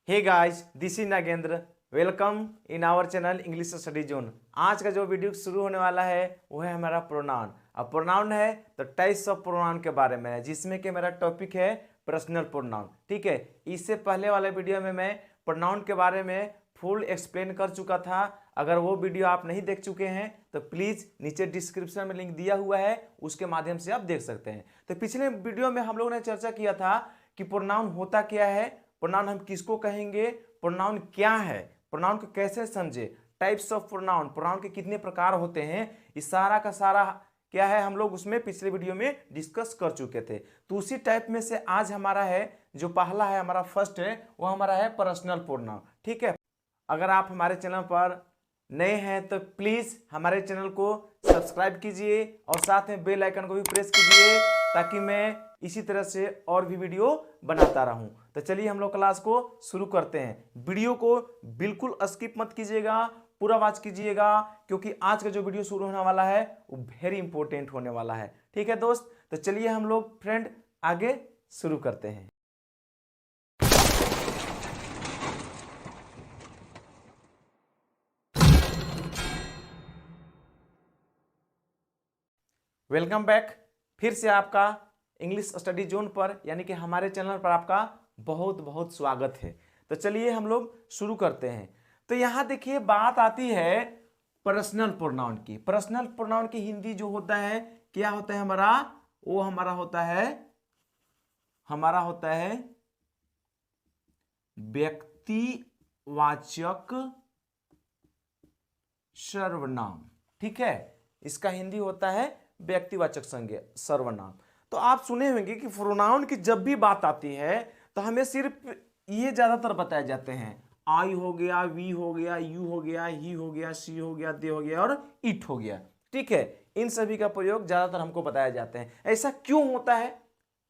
Hey guys, this is Nagendra. Welcome in our channel English study zone. आज का जो video शुरू होने वाला है वो है हमारा प्रोनाउन। अब प्रोनाउन है तो टाइप्स ऑफ प्रोनाउन के बारे में है, जिसमें कि मेरा टॉपिक है पर्सनल प्रोनाउन। ठीक है, इससे पहले वाले वीडियो में मैं प्रोनाउन के बारे में फुल एक्सप्लेन कर चुका था। अगर वो वीडियो आप नहीं देख चुके हैं तो प्लीज़ नीचे डिस्क्रिप्शन में लिंक दिया हुआ है, उसके माध्यम से आप देख सकते हैं। तो पिछले वीडियो में हम लोगों ने चर्चा किया था कि प्रोनाउन होता क्या है, प्रोनाउन हम किसको कहेंगे, प्रोनाउन क्या है, प्रोनाउन को कैसे समझे, टाइप्स ऑफ प्रोनाउन, प्रोनाउन के कितने प्रकार होते हैं, इस सारा का सारा क्या है हम लोग उसमें पिछले वीडियो में डिस्कस कर चुके थे। तो उसी टाइप में से आज हमारा है जो पहला है, हमारा फर्स्ट है, वो हमारा है पर्सनल प्रोनाउन। ठीक है, अगर आप हमारे चैनल पर नए हैं तो प्लीज़ हमारे चैनल को सब्सक्राइब कीजिए और साथ में बेल आइकन को भी प्रेस कीजिए, ताकि मैं इसी तरह से और भी वीडियो बनाता रहूं। तो चलिए हम लोग क्लास को शुरू करते हैं। वीडियो को बिल्कुल स्किप मत कीजिएगा, पूरा वॉच कीजिएगा, क्योंकि आज का जो वीडियो शुरू होने वाला है वो वेरी इंपॉर्टेंट होने वाला है। ठीक है दोस्त, तो चलिए हम लोग फ्रेंड आगे शुरू करते हैं। वेलकम बैक, फिर से आपका इंग्लिश स्टडी जोन पर यानी कि हमारे चैनल पर आपका बहुत बहुत स्वागत है। तो चलिए हम लोग शुरू करते हैं। तो यहाँ देखिए बात आती है पर्सनल प्रोनाउन की। पर्सनल प्रोनाउन की हिंदी जो होता है क्या होता है हमारा, वो हमारा होता है व्यक्तिवाचक सर्वनाम। ठीक है, इसका हिंदी होता है व्यक्तिवाचक संज्ञा सर्वनाम। तो आप सुने होंगे कि प्रोनाउन की जब भी बात आती है तो हमें सिर्फ ये ज्यादातर बताए जाते हैं, आई हो गया, वी हो गया, यू हो गया, ही हो गया, सी हो गया, दे हो गया और इट हो गया। ठीक है, इन सभी का प्रयोग ज्यादातर हमको बताए जाते हैं। ऐसा क्यों होता है?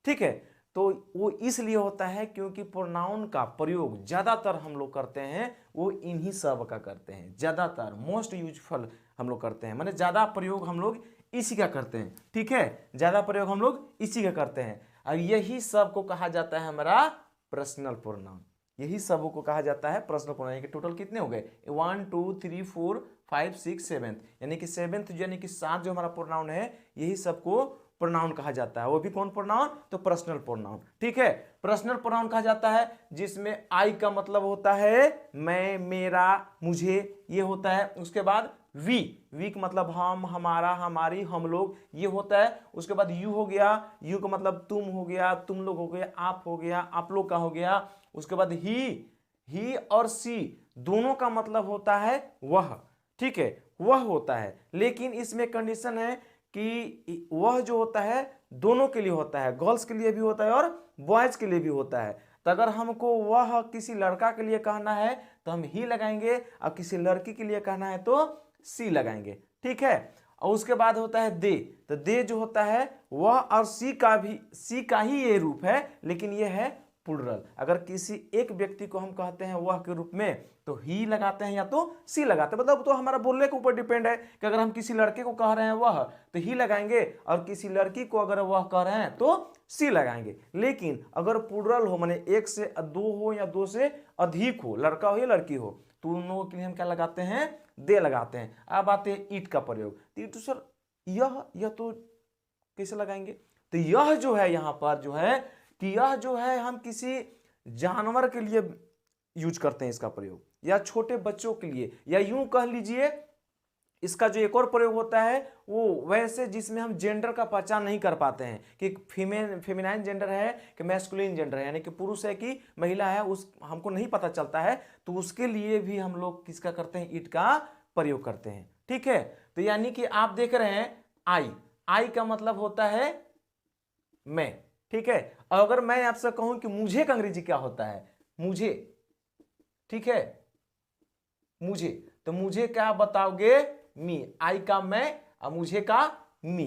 ठीक है, तो वो इसलिए होता है क्योंकि प्रोनाउन का प्रयोग ज्यादातर हम लोग करते हैं वो इन्हीं सब का करते हैं, ज्यादातर मोस्ट यूजफुल हम लोग करते हैं, माने ज्यादा प्रयोग हम लोग इसी का करते हैं। ठीक है, ज्यादा प्रयोग हम लोग इसी का करते हैं और यही सब को कहा जाता है हमारा पर्सनल प्रोनाउन। यही सब को कहा जाता है पर्सनल प्रोनाउन। टोटल कितने हो गए? 1 2 3 4 5 6 7, यानी कि सेवेंथ यानी कि 7 जो हमारा प्रोनाउन है, यही सबको प्रोनाउन कहा जाता है। वो भी कौन प्रोनाउन? तो पर्सनल प्रोनाउन। ठीक है, पर्सनल प्रोनाउन कहा जाता है जिसमें आई का मतलब होता है मैं, मेरा, मुझे, ये होता है। उसके बाद वी का मतलब हम, हमारा, हमारी, हम लोग, ये होता है। उसके बाद यू हो गया, यू का मतलब तुम हो गया, तुम लोग हो गया, आप हो गया, आप लोग का हो गया। उसके बाद ही और सी दोनों का मतलब होता है वह। ठीक है, वह होता है, लेकिन इसमें कंडीशन है कि वह जो होता है दोनों के लिए होता है, गर्ल्स के लिए भी होता है और बॉयज के लिए भी होता है। तो अगर हमको वह किसी लड़का के लिए कहना है तो हम ही लगाएंगे, और किसी लड़की के लिए कहना है तो सी लगाएंगे। ठीक है, और उसके बाद होता है दे। तो दे जो होता है वह और सी का ही ये रूप है, लेकिन ये है प्लुरल। अगर किसी एक व्यक्ति को हम कहते हैं वह के रूप में तो ही लगाते हैं या तो सी लगाते हैं। मतलब तो हमारा बोलने के ऊपर डिपेंड है कि अगर हम किसी लड़के को कह रहे हैं वह तो ही लगाएंगे, और किसी लड़की को अगर वह कह रहे हैं तो सी लगाएंगे। लेकिन अगर प्लुरल हो, माने एक से दो हो या दो से अधिक हो, लड़का हो या लड़की हो, तो उन लोगों के लिए हम क्या लगाते हैं? दे लगाते हैं। अब आते हैं ईट का प्रयोग। तो सर यह तो कैसे लगाएंगे? तो यह जो है यहाँ पर जो है कि यह जो है हम किसी जानवर के लिए यूज करते हैं इसका प्रयोग, या छोटे बच्चों के लिए, या यूं कह लीजिए इसका जो एक और प्रयोग होता है वो वैसे जिसमें हम जेंडर का पहचान नहीं कर पाते हैं कि फेमिनाइन जेंडर है कि मैस्कुलिन जेंडर है, यानी कि पुरुष है कि महिला है, उस हमको नहीं पता चलता है, तो उसके लिए भी हम लोग किसका करते हैं? इट का प्रयोग करते हैं। ठीक है, तो यानी कि आप देख रहे हैं आई का मतलब होता है मैं। ठीक है, और अगर मैं आपसे कहूं कि मुझे का अंग्रेजी क्या होता है? मुझे। ठीक है, मुझे, तो मुझे क्या बताओगे? मी। आई का मैं और मुझे का मी,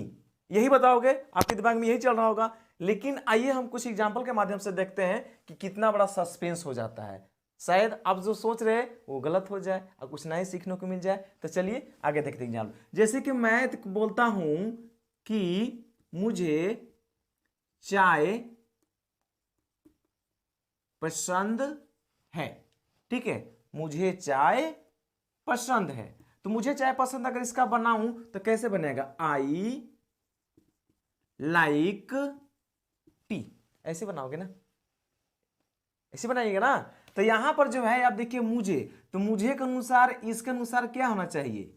यही बताओगे। आपके दिमाग में यही चल रहा होगा। लेकिन आइए हम कुछ एग्जांपल के माध्यम से देखते हैं कि कितना बड़ा सस्पेंस हो जाता है। शायद आप जो सोच रहे हैं वो गलत हो जाए और कुछ नए सीखने को मिल जाए। तो चलिए आगे देखते हैं एग्जाम्पल। जैसे कि मैं बोलता हूं कि मुझे चाय पसंद है। ठीक है, मुझे चाय पसंद है। तो मुझे चाय पसंद अगर इसका बनाऊं तो कैसे बनेगा, आई लाइक टी, ऐसे बनाओगे ना, ऐसे बनाइएगा ना। तो यहां पर जो है आप देखिए मुझे, तो मुझे के अनुसार इसके अनुसार क्या होना चाहिए,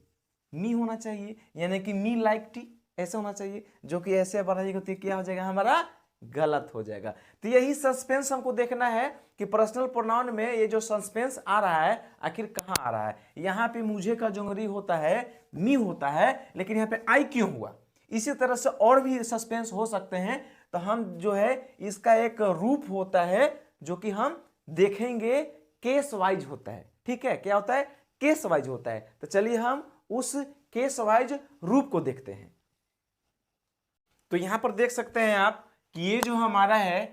मी होना चाहिए, यानी कि मी लाइक टी ऐसे होना चाहिए। जो कि ऐसे बनाइएगा तो क्या हो जाएगा हमारा, गलत हो जाएगा। तो यही सस्पेंस हमको देखना है कि पर्सनल प्रोनाउन में ये जो सस्पेंस आ रहा है आखिर कहां आ रहा है। यहां पे मुझे का जोंगरी होता है, मी होता है, लेकिन यहाँ पे आई क्यों हुआ। इसी तरह से और भी सस्पेंस हो सकते हैं। तो हम जो है इसका एक रूप होता है जो कि हम देखेंगे, केस वाइज होता है। ठीक है, क्या होता है, केस वाइज होता है। तो चलिए हम उस केस वाइज रूप को देखते हैं। तो यहां पर देख सकते हैं आप कि ये जो हमारा है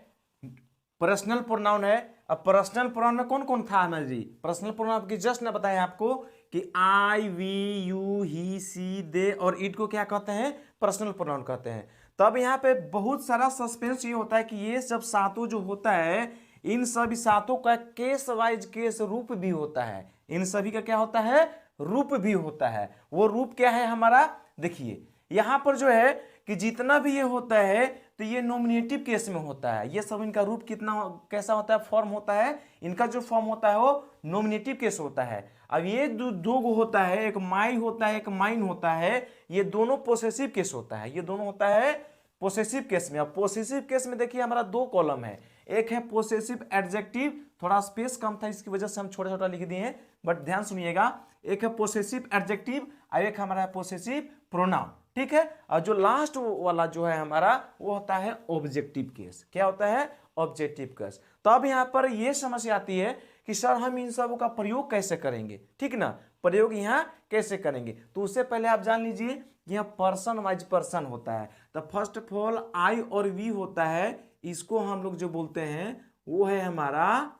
पर्सनल प्रोनाउन है। अब पर्सनल प्रोनाउन में कौन कौन था हमारे जी, पर्सनल प्रोनाउन की जस्ट ने बताया आपको कि आई, वी, यू, ही, सी, दे और इट को क्या कहते हैं, पर्सनल प्रोनाउन कहते हैं। तब यहाँ पे बहुत सारा सस्पेंस ये होता है कि ये सब सातों जो होता है, इन सभी सातों का केस वाइज केस रूप भी होता है। इन सभी का क्या होता है, रूप भी होता है। वो रूप क्या है हमारा, देखिए यहां पर जो है कि जितना भी ये होता है तो ये नॉमिनेटिव केस में होता है। ये सब इनका रूप कितना कैसा होता है, फॉर्म होता है, इनका जो फॉर्म होता है वो नॉमिनेटिव केस होता है। अब ये दो गो होता है, एक माई होता है, एक माइन होता है, ये दोनों पोसेसिव केस होता है। ये दोनों होता है पोसेसिव केस में। अब पोसेसिव केस में देखिए हमारा दो कॉलम है, एक है पोसेसिव एडजेक्टिव, थोड़ा स्पेस कम था इसकी वजह से हम छोटा छोटा लिख दिए हैं, बट ध्यान सुनिएगा। एक है पोसेसिव एडजेक्टिव और एक हमारा है पोसेसिव प्रोनाउन। ठीक है, और जो लास्ट वाला जो है हमारा वो होता है ऑब्जेक्टिव केस। क्या होता है, ऑब्जेक्टिव केस। तो अब यहां पर यह समस्या आती है कि सर हम इन सबों का प्रयोग कैसे करेंगे। ठीक ना, प्रयोग यहां कैसे करेंगे, तो उससे पहले आप जान लीजिए यह पर्सन वाइज पर्सन होता है। तो फर्स्ट ऑफ ऑल आई और वी होता है, इसको हम लोग जो बोलते हैं वो है हमारा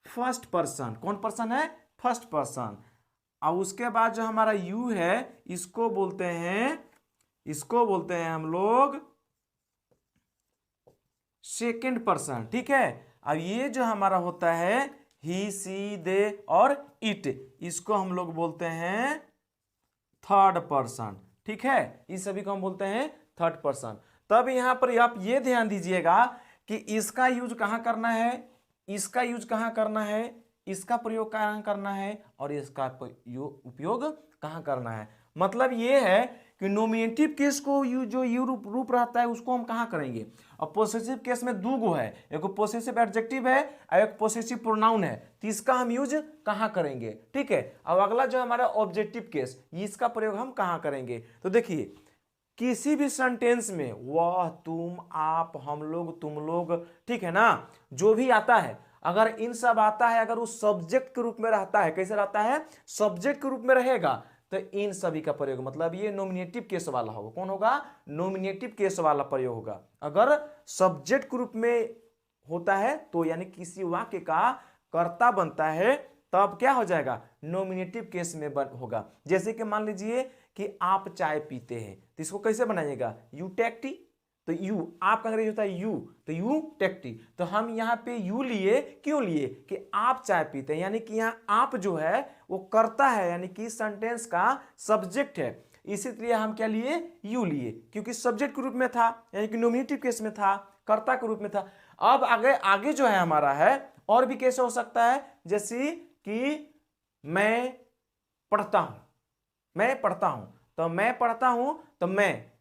फर्स्ट पर्सन। कौन पर्सन है, फर्स्ट पर्सन। और उसके बाद जो हमारा यू है इसको बोलते हैं हम लोग सेकंड पर्सन। ठीक है, अब ये जो हमारा होता है ही, सी, दे और इट, इसको हम लोग बोलते हैं थर्ड पर्सन। ठीक है, इस सभी को हम बोलते हैं थर्ड पर्सन। तब यहां पर आप ये ध्यान दीजिएगा कि इसका यूज कहां करना है, इसका यूज कहां करना है, इसका प्रयोग कहां करना है और इसका उपयोग कहां करना है। मतलब ये है कि नॉमिनेटिव केस को जो यू रूप रहता है उसको हम कहां करेंगे। और पोसेसिव केस में दो गो है, एक पोसेसिव एडजेक्टिव है और एक पोसेसिव प्रोनाउन है, तो इसका हम यूज कहां करेंगे। ठीक है, अब अगला जो हमारा ऑब्जेक्टिव केस, इसका प्रयोग हम कहां करेंगे। तो देखिए किसी भी सेंटेंस में वह, तुम, आप, हम लोग, तुम लोग, ठीक है ना, जो भी आता है, अगर इन सब आता है, अगर वो सब्जेक्ट के रूप में रहता है, कैसे रहता है, सब्जेक्ट के रूप में रहेगा, तो इन सभी का प्रयोग मतलब ये नॉमिनेटिव केस वाला होगा। कौन होगा, नॉमिनेटिव केस वाला प्रयोग होगा। अगर सब्जेक्ट के रूप में होता है तो यानी किसी वाक्य का कर्ता बनता है, तब क्या हो जाएगा, नॉमिनेटिव केस में होगा। जैसे कि मान लीजिए कि आप चाय पीते हैं, तो इसको कैसे बनाइएगा, यू टेक टी। तो यू, आपका अंग्रेजी होता है यू, तो यू टेक टी। तो हम यहाँ पे यू लिए, क्यों लिए, कि आप चाय पीते हैं, यानी कि यहाँ आप जो है वो कर्ता है, यानी कि सेंटेंस का सब्जेक्ट है। इसीलिए हम क्या लिए, यू लिए, क्योंकि सब्जेक्ट के रूप में था, यानी कि नॉमिनेटिव केस में था, कर्ता के रूप में था। अब आगे जो है हमारा है और भी कैसे हो सकता है, जैसे कि मैं पढ़ता हूं, मैं पढ़ता हूं, तो मैं पढ़ता हूं, तो मैं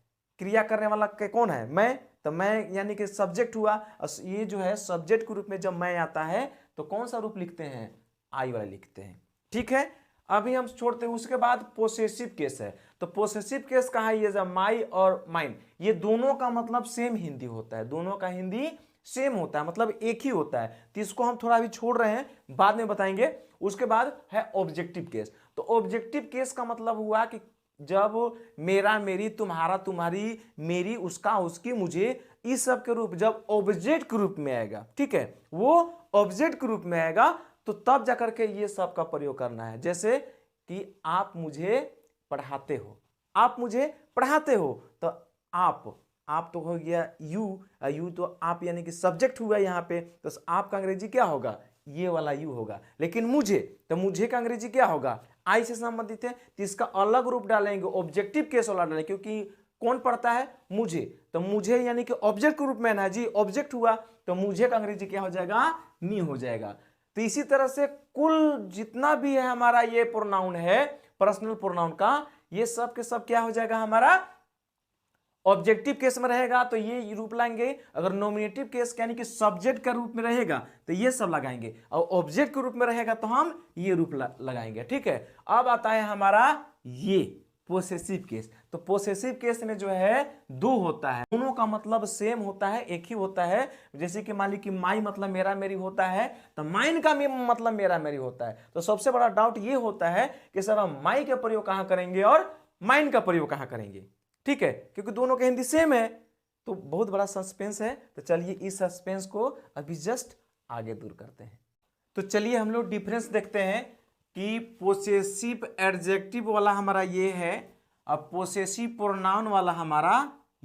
क्रिया करने वाला कौन है, मैं, तो मैं यानी कि सब्जेक्ट हुआ। ये जो है सब्जेक्ट के रूप में जब मैं आता है तो कौन सा रूप लिखते हैं, आई वाला लिखते हैं। ठीक है, अभी हम छोड़ते हैं। उसके बाद पोसेसिव केस है। तो पोसेसिव केस कहा, ये जब माई और माइन, ये दोनों का मतलब सेम हिंदी होता है, दोनों का हिंदी सेम होता है, मतलब एक ही होता है। तो इसको हम थोड़ा अभी छोड़ रहे हैं, बाद में बताएंगे। उसके बाद है ऑब्जेक्टिव केस। तो ऑब्जेक्टिव केस का मतलब हुआ कि जब मेरा, मेरी, तुम्हारा, तुम्हारी, मेरी, उसका, उसकी, मुझे, इस सब के रूप जब ऑब्जेक्ट के रूप में आएगा, ठीक है, वो ऑब्जेक्ट के रूप में आएगा, तो तब जाकर के ये सब का प्रयोग करना है। जैसे कि आप मुझे पढ़ाते हो, आप मुझे पढ़ाते हो, तो आप तो हो गया यू, यू तो आप यानी कि सब्जेक्ट हुआ यहाँ पे, तो आपका अंग्रेजी क्या होगा, ये वाला यू होगा, लेकिन मुझे, तो मुझे का अंग्रेजी क्या होगा, आई से संबंधित है, तो इसका अलग रूप डालेंगे, ऑब्जेक्टिव केस वाला डालेंगे, क्योंकि कौन पढ़ता है, मुझे, तो मुझे यानी कि ऑब्जेक्ट के रूप में ना जी, ऑब्जेक्ट हुआ, तो मुझे का अंग्रेजी क्या हो जाएगा, मी हो जाएगा। तो इसी तरह से कुल जितना भी है हमारा ये प्रोनाउन है पर्सनल प्रोनाउन का, ये सब के सब क्या हो जाएगा हमारा ऑब्जेक्टिव केस में रहेगा, तो ये रूप लाएंगे। अगर नॉमिनेटिव केस यानी कि सब्जेक्ट का रूप में रहेगा तो ये सब लगाएंगे, और ऑब्जेक्ट के रूप में रहेगा तो हम ये रूप लगाएंगे। ठीक है, अब आता है हमारा ये पोसेसिव केस। तो पोसेसिव केस में जो है दो होता है, दोनों का मतलब सेम होता है, एक ही होता है। जैसे कि मान ली कि माई मतलब मेरा मेरी होता है, तो माइन का मतलब मेरा मेरी होता है। तो सबसे बड़ा डाउट ये होता है कि सर हम माई का प्रयोग कहां करेंगे और माइन का प्रयोग कहां करेंगे। ठीक है, क्योंकि दोनों के हिंदी सेम है, तो बहुत बड़ा सस्पेंस है। तो चलिए इस सस्पेंस को अभी जस्ट आगे दूर करते हैं। तो चलिए हम लोग डिफरेंस देखते हैं कि पोसेसिव एडजेक्टिव वाला हमारा ये है, अब पोसेसिव प्रोनाउन वाला हमारा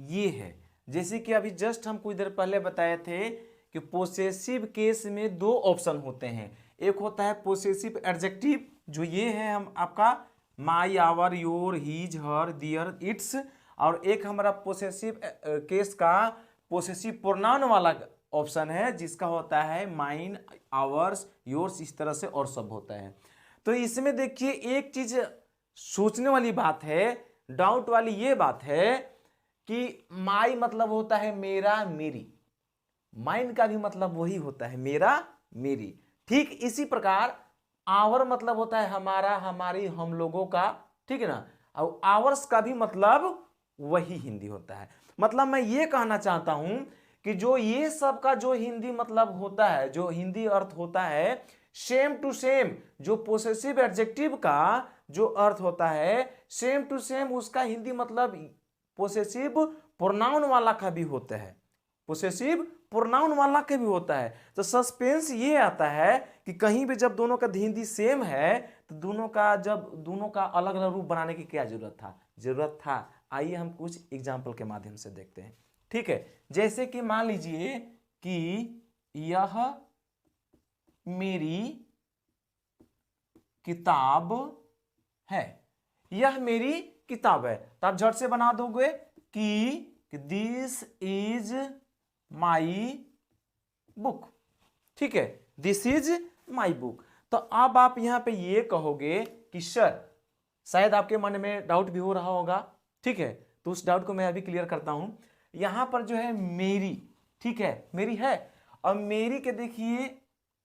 ये है। जैसे कि अभी जस्ट हम कुछ देर पहले बताए थे कि पोसेसिव केस में दो ऑप्शन होते हैं, एक होता है पोसेसिव एडजेक्टिव जो ये है हम आपका my, our, your, his, her, their, its, और एक हमारा पोसेसिव केस का पोसेसिव प्रोनाउन वाला ऑप्शन है जिसका होता है माइन, आवर्स, योर्स, इस तरह से और सब होता है। तो इसमें देखिए एक चीज सोचने वाली बात है, डाउट वाली ये बात है कि माई मतलब होता है मेरा मेरी, माइन का भी मतलब वही होता है मेरा मेरी। ठीक इसी प्रकार आवर मतलब होता है हमारा, हमारी, हम लोगों का, ठीक है ना, और आवर्स का भी मतलब वही हिंदी होता है। मतलब मैं ये कहना चाहता हूं कि जो ये सब का जो हिंदी मतलब होता है, जो हिंदी अर्थ होता है, सेम टू सेम जो पोसेसिव एडजेक्टिव का जो अर्थ होता है, सेम टू सेम उसका हिंदी मतलब पोसेसिव प्रोनाउन वाला का भी होता है, पोसेसिव प्रोनाउन वाला के भी होता है। तो सस्पेंस ये आता है कि कहीं भी जब दोनों का हिंदी सेम है तो दोनों का अलग अलग रूप बनाने की क्या जरूरत था। आइए हम कुछ एग्जाम्पल के माध्यम से देखते हैं। ठीक है, जैसे कि मान लीजिए कि यह मेरी किताब है, यह मेरी किताब है, तो आप झट से बना दोगे कि दिस इज माई बुक। ठीक है, दिस इज माई बुक। तो अब आप यहां पे ये कहोगे कि सर, शायद आपके मन में डाउट भी हो रहा होगा, ठीक है, तो उस डाउट को मैं अभी क्लियर करता हूं। यहां पर जो है मेरी, ठीक है, मेरी है, और मेरी के देखिए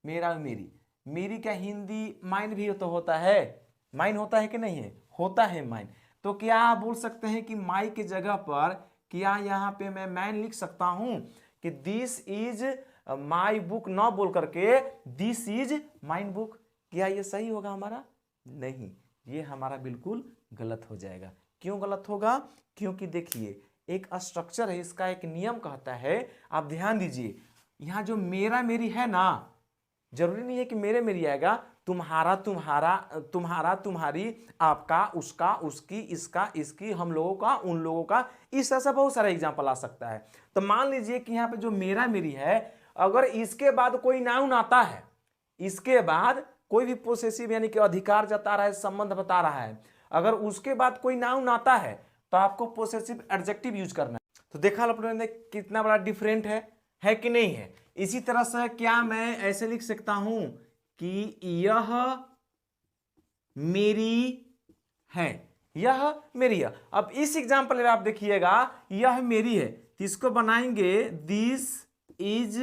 मेरा मेरी, मेरी का हिंदी माइन भी तो होता है, माइन होता है कि नहीं है, होता है माइन। तो क्या आप बोल सकते हैं कि माई की जगह पर क्या यहां पे मैं मैन लिख सकता हूं कि दिस इज माई बुक, ना बोल करके दिस इज माइन बुक? क्या ये सही होगा हमारा? नहीं, ये हमारा बिल्कुल गलत हो जाएगा। क्यों गलत होगा? क्योंकि देखिए एक स्ट्रक्चर है, इसका एक नियम कहता है, आप ध्यान दीजिए, यहां जो मेरा मेरी है ना, जरूरी नहीं है कि मेरे मेरी आएगा, तुम्हारा तुम्हारा, तुम्हारा तुम्हारी, आपका उसका उसकी, इसका इसकी, हम लोगों का उन लोगों का, इस तरह से बहुत सारा एग्जांपल आ सकता है। तो मान लीजिए कि यहाँ पे जो मेरा मेरी है, अगर इसके बाद कोई नाउन आता है, इसके बाद कोई भी पोसेसिव यानी कि अधिकार जता रहा है, संबंध बता रहा है, अगर उसके बाद कोई नाउन आता है तो आपको पोसेसिव एडजेक्टिव यूज करना है। तो देखा आपने कितना बड़ा डिफरेंट है कि नहीं है? इसी तरह से क्या मैं ऐसे लिख सकता हूं कि यह मेरी है, यह मेरी है। अब इस एग्जांपल में आप देखिएगा, यह मेरी है, तो इसको बनाएंगे this is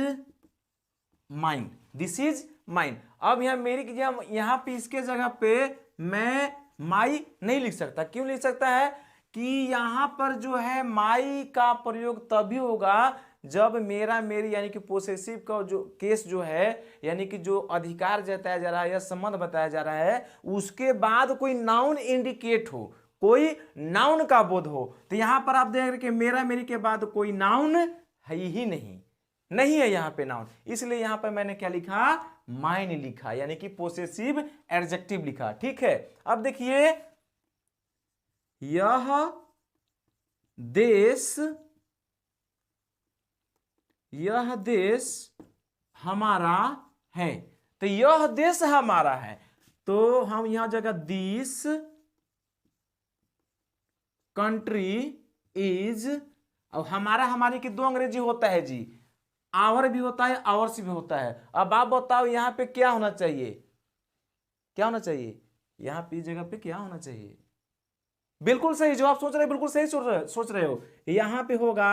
mine, this is mine. अब यहां मेरी की जगह, यहां पे इसके जगह पे मैं माई नहीं लिख सकता। क्यों लिख सकता है? कि यहां पर जो है माई का प्रयोग तभी होगा जब मेरा मेरी यानी कि पोसेसिव का जो केस जो है, यानी कि जो अधिकार जताया जा रहा है या संबंध बताया जा रहा है, उसके बाद कोई नाउन इंडिकेट हो, कोई नाउन का बोध हो। तो यहां पर आप देख रहे कि मेरा मेरी के बाद कोई नाउन है ही नहीं है यहां पे नाउन, इसलिए यहां पर मैंने क्या लिखा? माइन लिखा, यानी कि पोसेसिव एडजेक्टिव लिखा। ठीक है, अब देखिए यह देश हमारा है, तो यह देश हमारा है, तो हम यहां जगह दिस कंट्री इज, अब हमारा हमारी की दो अंग्रेजी होता है जी, आवर भी होता है, आवर्स भी होता है। अब आप बताओ यहाँ पे क्या होना चाहिए, क्या होना चाहिए, यहाँ पे जगह पे क्या होना चाहिए? बिल्कुल सही जो आप सोच रहे हो, बिल्कुल सही सोच रहे हो। यहाँ पे होगा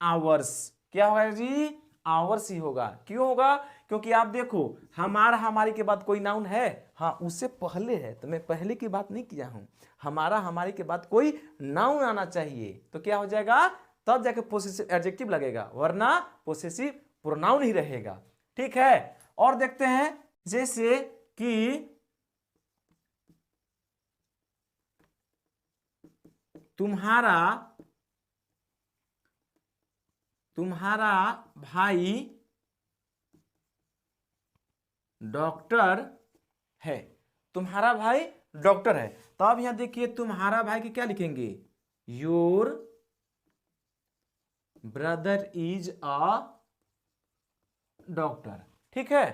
आवर्स। क्या होगा जी? आवर्स ही होगा। क्यों होगा? क्योंकि आप देखो हमारा हमारी के बाद कोई नाउन है, हाँ उससे पहले है, तो मैं पहले की बात नहीं किया हूं। हमारा हमारी के बाद कोई नाउन आना चाहिए, तो क्या हो जाएगा? तब जाके पोसेसिव एडजेक्टिव लगेगा, वरना पोसेसिव प्रोनाउन ही रहेगा। ठीक है, और देखते हैं जैसे कि तुम्हारा भाई डॉक्टर है, तुम्हारा भाई डॉक्टर है। तो अब यहां देखिए तुम्हारा भाई की क्या लिखेंगे? Your brother is a doctor. ठीक है,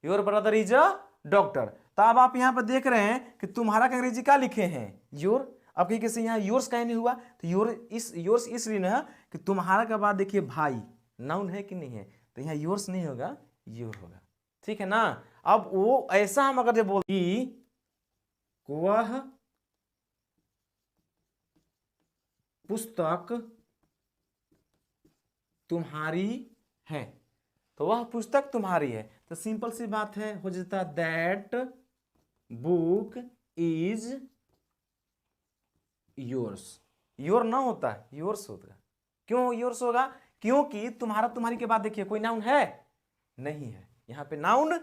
your brother is a doctor. तो अब आप यहां पर देख रहे हैं कि तुम्हारा का अंग्रेजी क्या लिखे हैं? योर। अब कहीं किसी यहाँ योर्स का नहीं हुआ, तो योर्स इसलिए ना है कि तुम्हारा के बाद देखिए भाई नाउन है कि नहीं है, तो यहाँ योर्स नहीं होगा, योर होगा। ठीक है ना? अब वो ऐसा हम अगर बोल कि वह पुस्तक तुम्हारी है, तो वह पुस्तक तुम्हारी है, तो सिंपल सी बात है, हो जाता that book is yours. Your ना होता है, योर्स होगा। क्यों योर्स होगा? क्योंकि तुम्हारा तुम्हारी के बाद देखिए कोई नाउन है नहीं है, यहाँ पे नाउन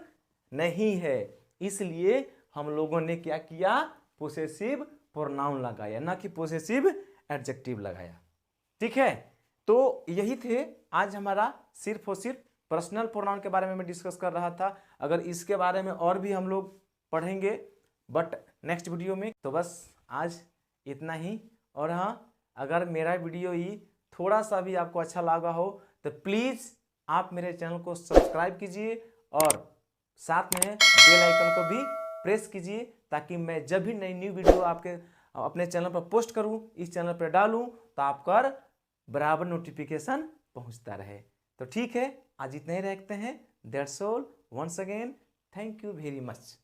नहीं है, इसलिए हम लोगों ने क्या किया? पोसेसिव प्रोनाउन लगाया, ना कि पोसेसिव एडजेक्टिव लगाया। ठीक है, तो यही थे आज हमारा सिर्फ और सिर्फ पर्सनल प्रोनाउन के बारे में मैं डिस्कस कर रहा था। अगर इसके बारे में और भी हम लोग पढ़ेंगे बट नेक्स्ट वीडियो में, तो बस आज इतना ही। और हाँ, अगर मेरा वीडियो ही थोड़ा सा भी आपको अच्छा लगा हो तो प्लीज़ आप मेरे चैनल को सब्सक्राइब कीजिए और साथ में बेल आइकन को भी प्रेस कीजिए, ताकि मैं जब भी नई न्यू वीडियो आपके अपने चैनल पर पोस्ट करूं, इस चैनल पर डालूं, तो आपका बराबर नोटिफिकेशन पहुंचता रहे। तो ठीक है, आज इतने ही रखते हैं। That's all. Once again thank you very much.